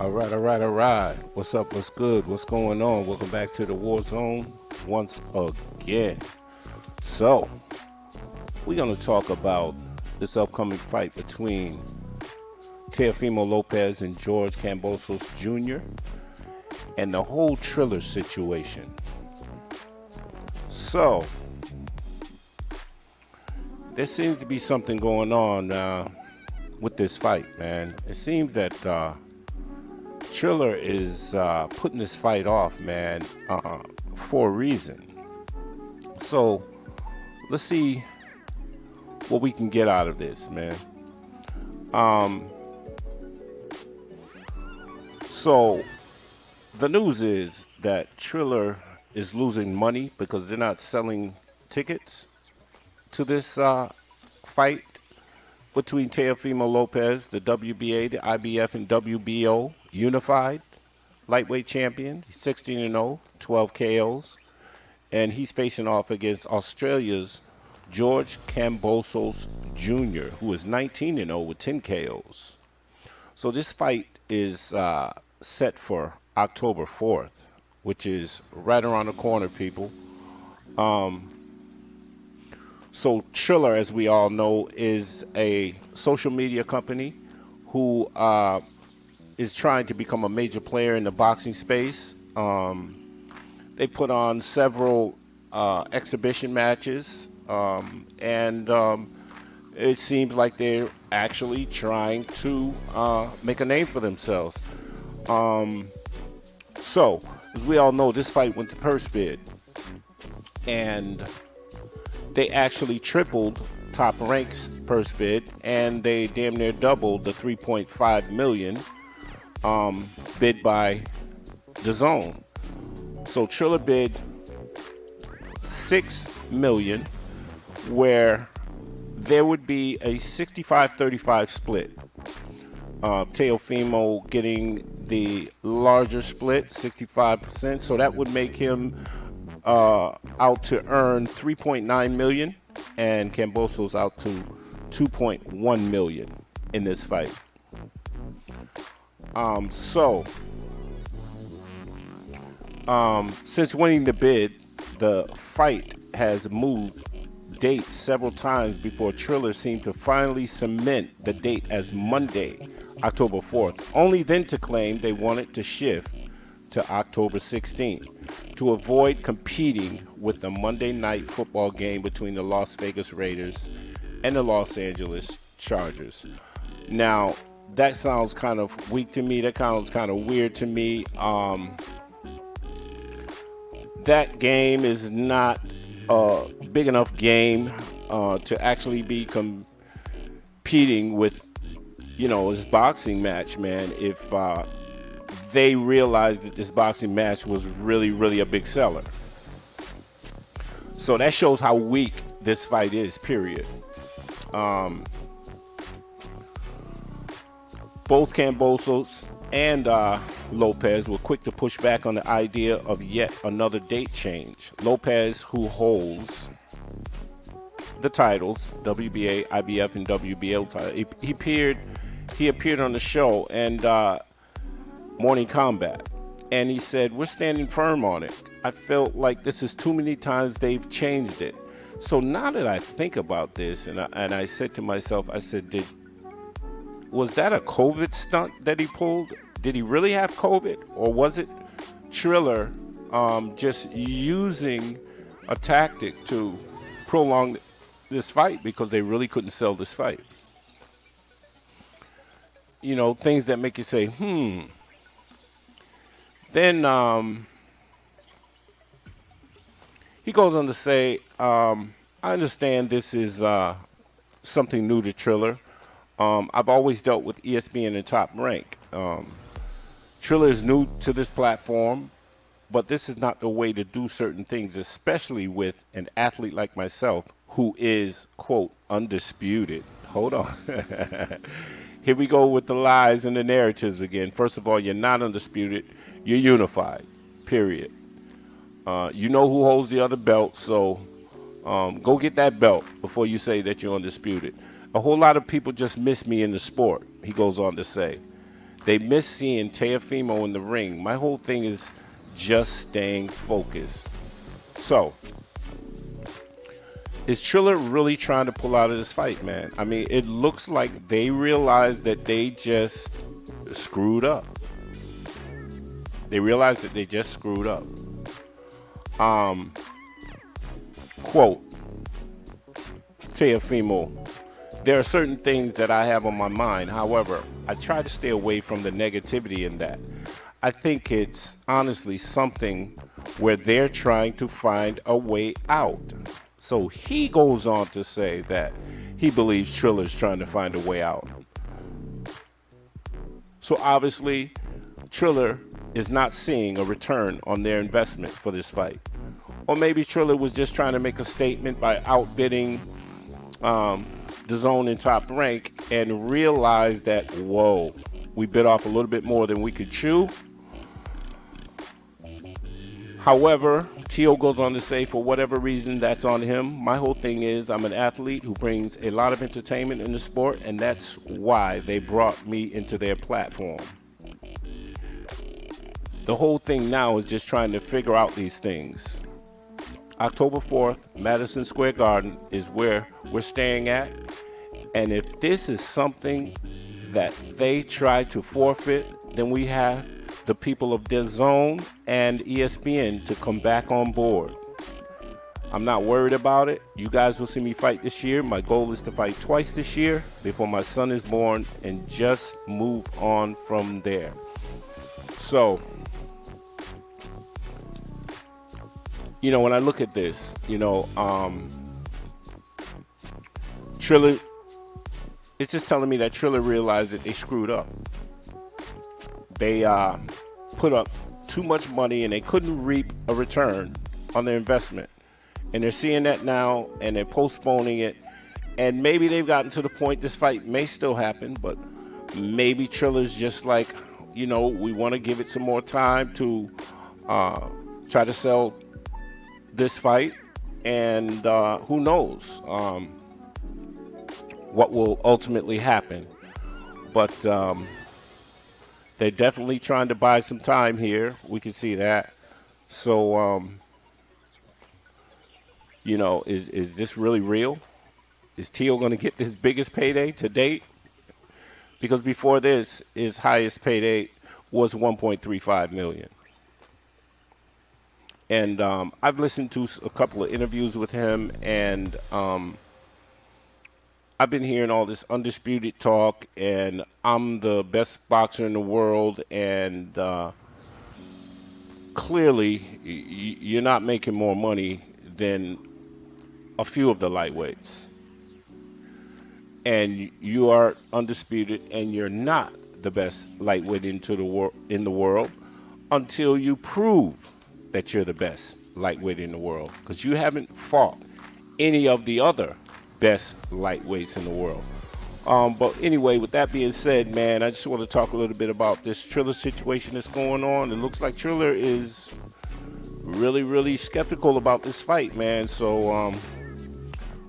All right. What's up? What's good? What's going on? Welcome back to the War Zone once again. So, we're going to talk about this upcoming fight between Teofimo Lopez and George Kambosos Jr. and the whole Triller situation. So, there seems to be something going on with this fight, man. It seems that Triller is putting this fight off, man, for a reason. So let's see what we can get out of this, man. So the news is that Triller is losing money because they're not selling tickets to this fight between Teofimo Lopez, the WBA, the IBF, and WBO unified lightweight champion. He's 16-0, 12 KOs, and he's facing off against Australia's George Kambosos Jr., who is 19-0 with 10 KOs. So this fight is set for October 4th, which is right around the corner, people. So Triller, as we all know, is a social media company who is trying to become a major player in the boxing space. They put on several exhibition matches, and it seems like they're actually trying to make a name for themselves. So, as we all know, this fight went to purse bid, and they actually tripled Top Rank's purse bid, and they damn near doubled the $3.5 million bid by DAZN. So Triller bid $6 million, where there would be a 65-35 split. Teofimo getting the larger split, 65%. So that would make him out to earn $3.9 million, and Kambosos out to $2.1 million in this fight. Since winning the bid, the fight has moved dates several times before Triller seemed to finally cement the date as Monday, October 4th, only then to claim they wanted to shift to October 16th to avoid competing with the Monday night football game between the Las Vegas Raiders and the Los Angeles Chargers. Now, that sounds kind of weak to me. That sounds kind of weird to me. That game is not a big enough game to actually be competing with, this boxing match, man. If they realized that this boxing match was really, really a big seller. So that shows how weak this fight is, period. Both Kambosos and Lopez were quick to push back on the idea of yet another date change. Lopez, who holds the titles, WBA, IBF, and WBO title, he appeared on the show and Morning Combat, and he said, "We're standing firm on it. I felt like this is too many times they've changed it." So now that I think about this, and I said to myself, I said, was that a COVID stunt that he pulled? Did he really have COVID, or was it Triller just using a tactic to prolong this fight because they really couldn't sell this fight? Things that make you say, Then he goes on to say, I understand this is something new to Triller. I've always dealt with ESPN and Top Rank. Triller is new to this platform, but this is not the way to do certain things, especially with an athlete like myself who is, quote, undisputed. Hold on. Here we go with the lies and the narratives again. First of all, you're not undisputed. You're unified, period. You know who holds the other belt, so go get that belt before you say that you're undisputed. A whole lot of people just miss me in the sport, he goes on to say. They miss seeing Teofimo in the ring. My whole thing is just staying focused. So, is Triller really trying to pull out of this fight, man? I mean, it looks like they realized that they just screwed up. They realized that they just screwed up. Quote, Teofimo, there are certain things that I have on my mind. However, I try to stay away from the negativity in that. I think it's honestly something where they're trying to find a way out. So he goes on to say that he believes Triller's trying to find a way out. So obviously, Triller is not seeing a return on their investment for this fight. Or maybe Triller was just trying to make a statement by outbidding the zone in Top Rank and realized that, whoa, we bit off a little bit more than we could chew. However, Tio goes on to say, for whatever reason, that's on him. My whole thing is I'm an athlete who brings a lot of entertainment in the sport, and that's why they brought me into their platform. The whole thing now is just trying to figure out these things. October 4th, Madison Square Garden is where we're staying at. And if this is something that they try to forfeit, then we have the people of DAZN and ESPN to come back on board. I'm not worried about it. You guys will see me fight this year. My goal is to fight twice this year before my son is born and just move on from there. So, you know, when I look at this, you know, Triller, it's just telling me that Triller realized that they screwed up. They put up too much money and they couldn't reap a return on their investment. And they're seeing that now and they're postponing it. And maybe they've gotten to the point this fight may still happen, but maybe Triller's just like, you know, we want to give it some more time to try to sell this fight. And who knows what will ultimately happen. But they're definitely trying to buy some time here. We can see that. So, you know, is this really real? Is Tio going to get his biggest payday to date? Because before this, his highest payday was $1.35 million. And I've listened to a couple of interviews with him, and I've been hearing all this undisputed talk, and I'm the best boxer in the world, and clearly you're not making more money than a few of the lightweights. And you are undisputed, and you're not the best lightweight in the world until you prove that you're the best lightweight in the world, because you haven't fought any of the other best lightweights in the world. But anyway, with that being said, man, I just want to talk a little bit about this Triller situation that's going on. It looks like Triller is really, really skeptical about this fight, man. So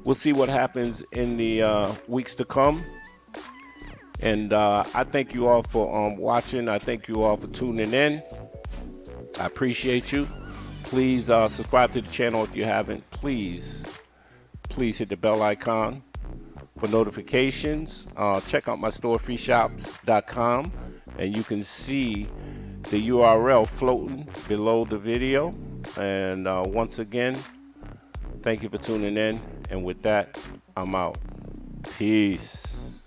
we'll see what happens in the weeks to come. And I thank you all for watching. I thank you all for tuning in. I appreciate you. Please subscribe to the channel if you haven't. Please hit the bell icon for notifications. Check out my store, freeshops.com, and you can see the URL floating below the video. And once again, thank you for tuning in. And with that, I'm out. Peace.